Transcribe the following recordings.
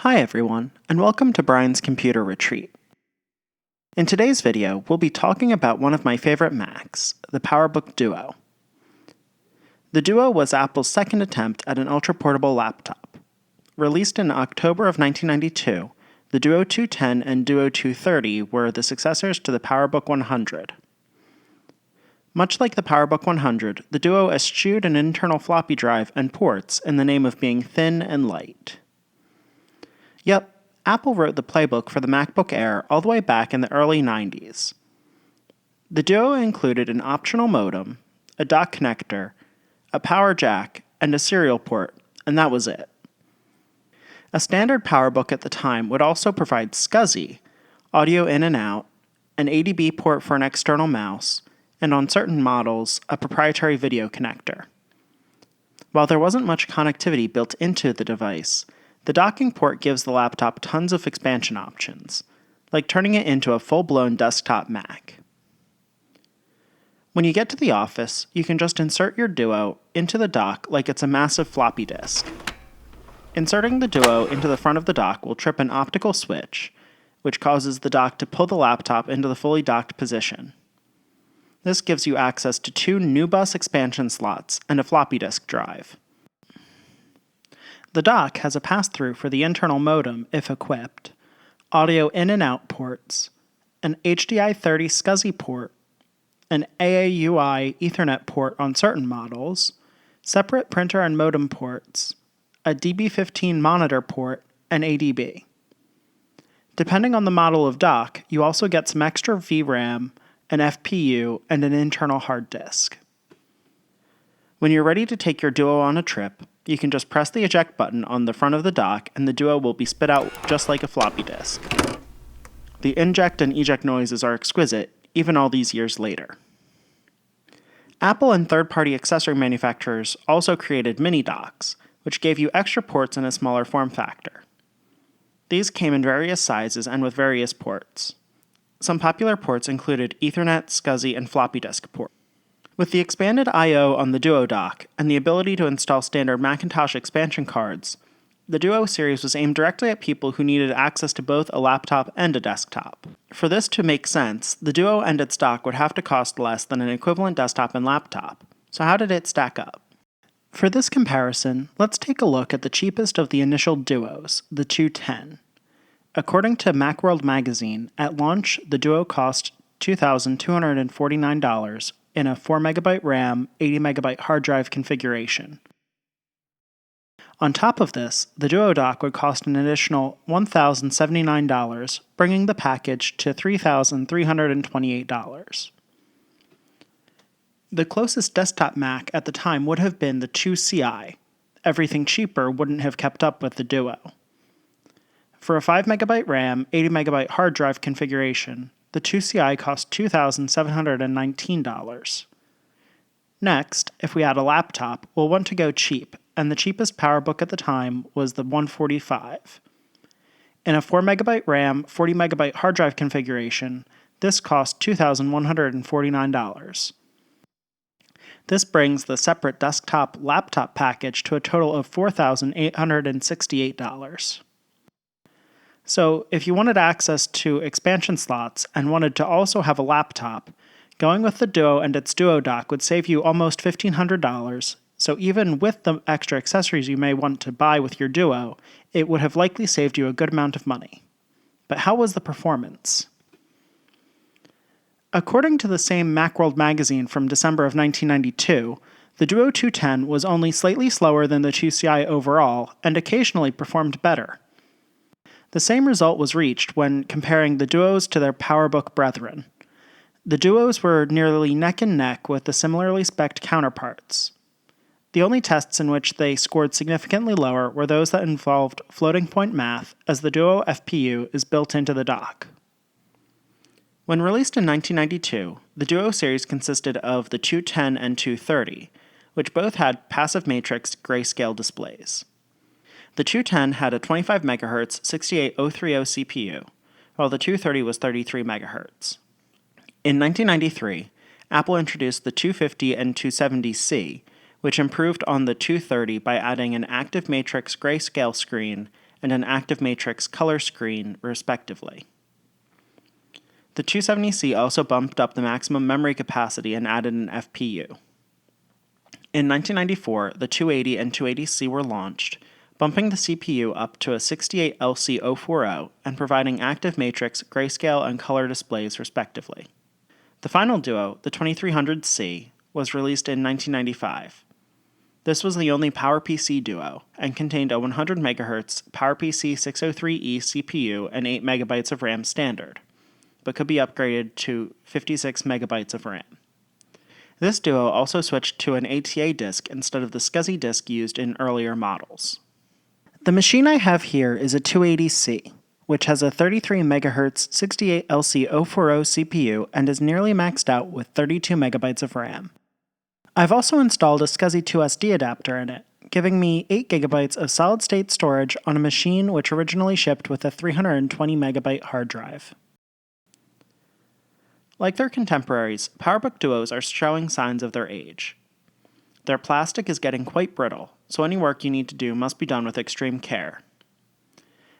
Hi everyone, and welcome to Brian's Computer Retreat. In today's video, we'll be talking about one of my favorite Macs, the PowerBook Duo. The Duo was Apple's second attempt at an ultra-portable laptop. Released in October of 1992, the Duo 210 and Duo 230 were the successors to the PowerBook 100. Much like the PowerBook 100, the Duo eschewed an internal floppy drive and ports in the name of being thin and light. Yep, Apple wrote the playbook for the MacBook Air all the way back in the early 90s. The Duo included an optional modem, a dock connector, a power jack, and a serial port, and that was it. A standard PowerBook at the time would also provide SCSI, audio in and out, an ADB port for an external mouse, and on certain models, a proprietary video connector. While there wasn't much connectivity built into the device, the docking port gives the laptop tons of expansion options, like turning it into a full-blown desktop Mac. When you get to the office, you can just insert your Duo into the dock like it's a massive floppy disk. Inserting the Duo into the front of the dock will trip an optical switch, which causes the dock to pull the laptop into the fully docked position. This gives you access to 2 NuBus expansion slots and a floppy disk drive. The dock has a pass-through for the internal modem, if equipped, audio in and out ports, an HDI 30 SCSI port, an AAUI Ethernet port on certain models, separate printer and modem ports, a DB15 monitor port, and ADB. Depending on the model of dock, you also get some extra VRAM, an FPU, and an internal hard disk. When you're ready to take your Duo on a trip, you can just press the eject button on the front of the dock and the Duo will be spit out just like a floppy disk. The inject and eject noises are exquisite, even all these years later. Apple and third-party accessory manufacturers also created Minidocks, which gave you extra ports in a smaller form factor. These came in various sizes and with various ports. Some popular ports included Ethernet, SCSI, and floppy disk ports. With the expanded I/O on the Duo dock and the ability to install standard Macintosh expansion cards, the Duo series was aimed directly at people who needed access to both a laptop and a desktop. For this to make sense, the Duo and its dock would have to cost less than an equivalent desktop and laptop. So how did it stack up? For this comparison, let's take a look at the cheapest of the initial Duos, the 210. According to Macworld magazine, at launch, the Duo cost $2,249 in a 4MB RAM, 80MB hard drive configuration. On top of this, the Duo dock would cost an additional $1,079, bringing the package to $3,328. The closest desktop Mac at the time would have been the 2CI. Everything cheaper wouldn't have kept up with the Duo. For a 5MB RAM, 80MB hard drive configuration, the 2CI cost $2,719. Next, if we add a laptop, we'll want to go cheap, and the cheapest PowerBook at the time was the 145. In a 4MB RAM, 40MB hard drive configuration, this cost $2,149. This brings the separate desktop-laptop package to a total of $4,868. So, if you wanted access to expansion slots and wanted to also have a laptop, going with the Duo and its Duo dock would save you almost $1,500, so even with the extra accessories you may want to buy with your Duo, it would have likely saved you a good amount of money. But how was the performance? According to the same Macworld magazine from December of 1992, the Duo 210 was only slightly slower than the 2CI overall and occasionally performed better. The same result was reached when comparing the Duos to their PowerBook brethren. The Duos were nearly neck and neck with the similarly spec'd counterparts. The only tests in which they scored significantly lower were those that involved floating point math, as the Duo FPU is built into the dock. When released in 1992, the Duo series consisted of the 210 and 230, which both had passive matrix grayscale displays. The 210 had a 25 MHz 68030 CPU, while the 230 was 33 MHz. In 1993, Apple introduced the 250 and 270C, which improved on the 230 by adding an active matrix grayscale screen and an active matrix color screen, respectively. The 270C also bumped up the maximum memory capacity and added an FPU. In 1994, the 280 and 280C were launched, bumping the CPU up to a 68LC040 and providing active matrix, grayscale, and color displays respectively. The final Duo, the 2300C, was released in 1995. This was the only PowerPC Duo and contained a 100 MHz PowerPC 603E CPU and 8 MB of RAM standard, but could be upgraded to 56 MB of RAM. This Duo also switched to an ATA disk instead of the SCSI disk used in earlier models. The machine I have here is a 280C, which has a 33 MHz 68LC040 CPU and is nearly maxed out with 32 MB of RAM. I've also installed a SCSI 2SD adapter in it, giving me 8 GB of solid-state storage on a machine which originally shipped with a 320 MB hard drive. Like their contemporaries, PowerBook Duos are showing signs of their age. Their plastic is getting quite brittle, so any work you need to do must be done with extreme care.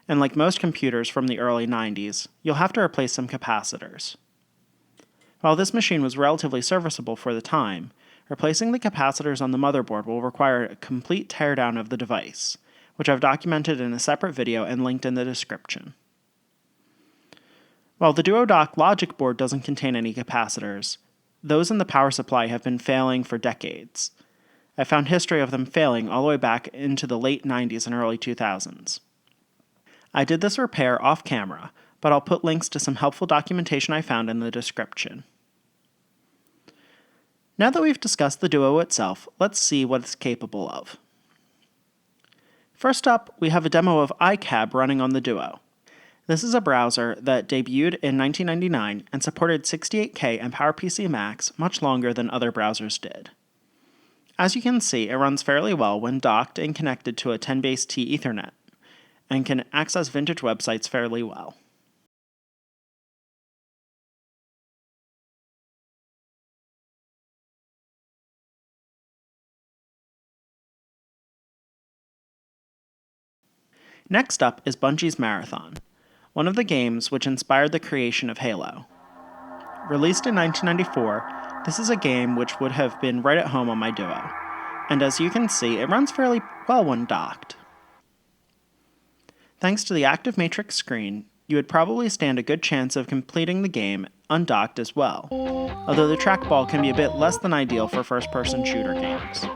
And like most computers from the early 90s, you'll have to replace some capacitors. While this machine was relatively serviceable for the time, replacing the capacitors on the motherboard will require a complete teardown of the device, which I've documented in a separate video and linked in the description. While the Duo Dock logic board doesn't contain any capacitors, those in the power supply have been failing for decades. I found history of them failing all the way back into the late 90s and early 2000s. I did this repair off camera, but I'll put links to some helpful documentation I found in the description. Now that we've discussed the Duo itself, let's see what it's capable of. First up, we have a demo of Icab running on the Duo. This is a browser that debuted in 1999 and supported 68K and PowerPC Max much longer than other browsers did. As you can see, it runs fairly well when docked and connected to a 10BASE-T Ethernet, and can access vintage websites fairly well. Next up is Bungie's Marathon, one of the games which inspired the creation of Halo. Released in 1994, this is a game which would have been right at home on my Duo, and as you can see, it runs fairly well when docked. Thanks to the active matrix screen, you would probably stand a good chance of completing the game undocked as well, although the trackball can be a bit less than ideal for first-person shooter games.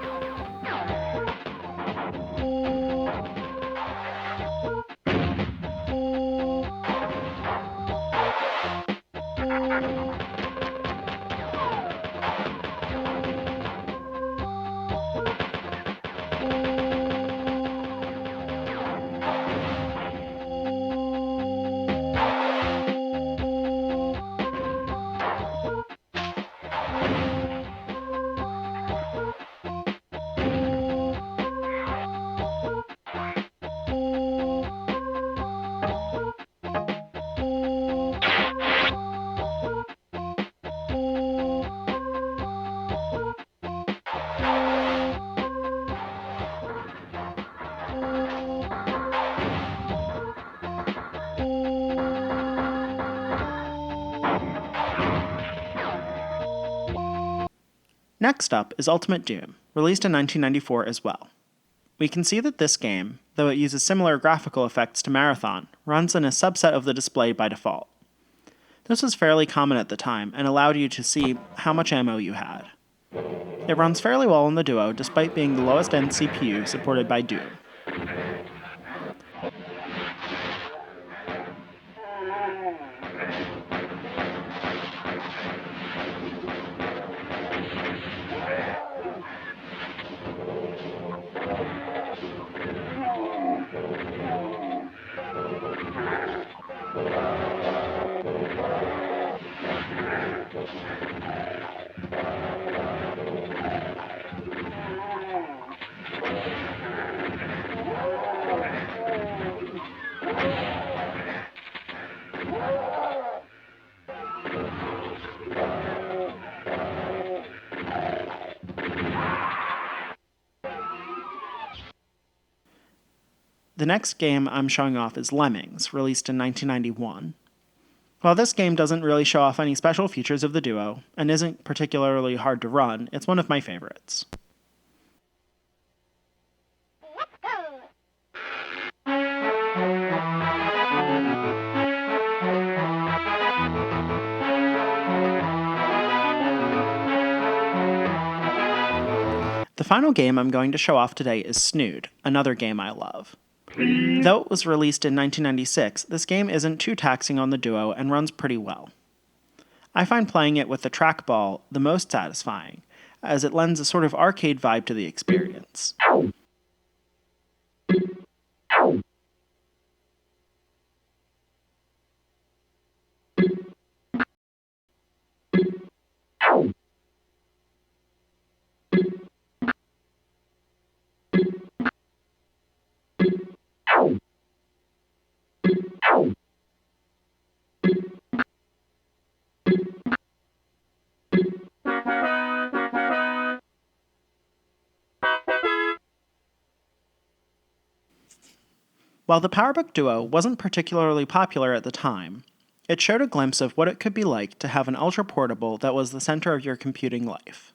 Next up is Ultimate Doom, released in 1994 as well. We can see that this game, though it uses similar graphical effects to Marathon, runs in a subset of the display by default. This was fairly common at the time and allowed you to see how much ammo you had. It runs fairly well on the Duo despite being the lowest end CPU supported by Doom. The next game I'm showing off is Lemmings, released in 1991. While this game doesn't really show off any special features of the Duo, and isn't particularly hard to run, it's one of my favorites. The final game I'm going to show off today is Snood, another game I love. Though it was released in 1996, this game isn't too taxing on the Duo and runs pretty well. I find playing it with the trackball the most satisfying, as it lends a sort of arcade vibe to the experience. While the PowerBook Duo wasn't particularly popular at the time, it showed a glimpse of what it could be like to have an ultra-portable that was the center of your computing life.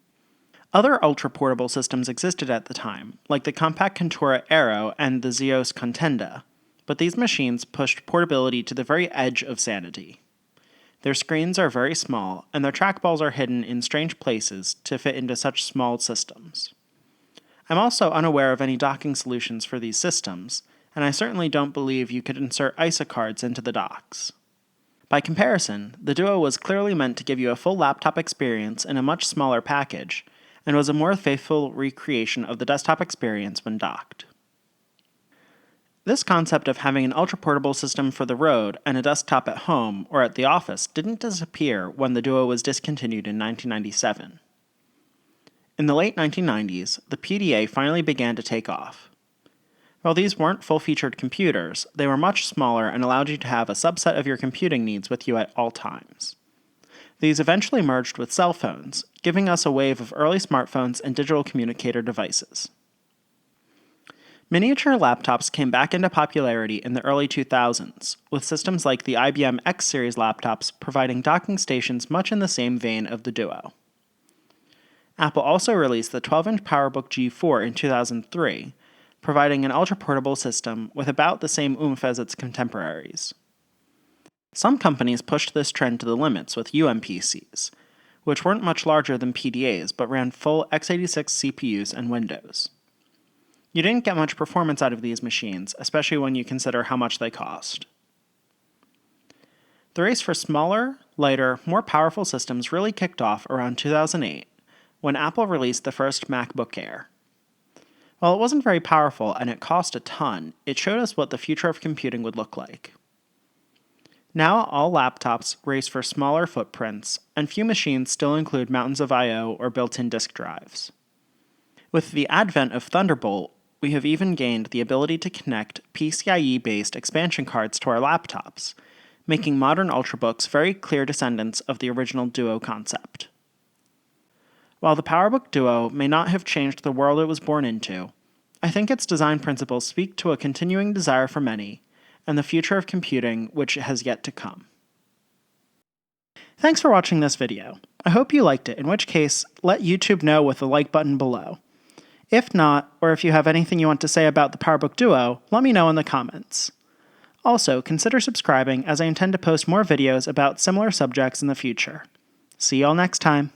Other ultra-portable systems existed at the time, like the compact Contura Aero and the Zeos Contenda, but these machines pushed portability to the very edge of sanity. Their screens are very small, and their trackballs are hidden in strange places to fit into such small systems. I'm also unaware of any docking solutions for these systems, and I certainly don't believe you could insert ISA cards into the docks. By comparison, the Duo was clearly meant to give you a full laptop experience in a much smaller package, and was a more faithful recreation of the desktop experience when docked. This concept of having an ultra-portable system for the road and a desktop at home or at the office didn't disappear when the Duo was discontinued in 1997. In the late 1990s, the PDA finally began to take off. While these weren't full-featured computers, they were much smaller and allowed you to have a subset of your computing needs with you at all times. These eventually merged with cell phones, giving us a wave of early smartphones and digital communicator devices. Miniature laptops came back into popularity in the early 2000s, with systems like the IBM X series laptops providing docking stations much in the same vein of the Duo. Apple also released the 12-inch PowerBook G4 in 2003, providing an ultra-portable system with about the same oomph as its contemporaries. Some companies pushed this trend to the limits with UMPCs, which weren't much larger than PDAs but ran full x86 CPUs and Windows. You didn't get much performance out of these machines, especially when you consider how much they cost. The race for smaller, lighter, more powerful systems really kicked off around 2008, when Apple released the first MacBook Air. While it wasn't very powerful and it cost a ton, it showed us what the future of computing would look like. Now all laptops race for smaller footprints, and few machines still include mountains of I/O or built-in disk drives. With the advent of Thunderbolt, we have even gained the ability to connect PCIe-based expansion cards to our laptops, making modern Ultrabooks very clear descendants of the original Duo concept. While the PowerBook Duo may not have changed the world it was born into, I think its design principles speak to a continuing desire for many, and the future of computing which has yet to come. Thanks for watching this video. I hope you liked it, in which case, let YouTube know with the like button below. If not, or if you have anything you want to say about the PowerBook Duo, let me know in the comments. Also, consider subscribing as I intend to post more videos about similar subjects in the future. See y'all next time.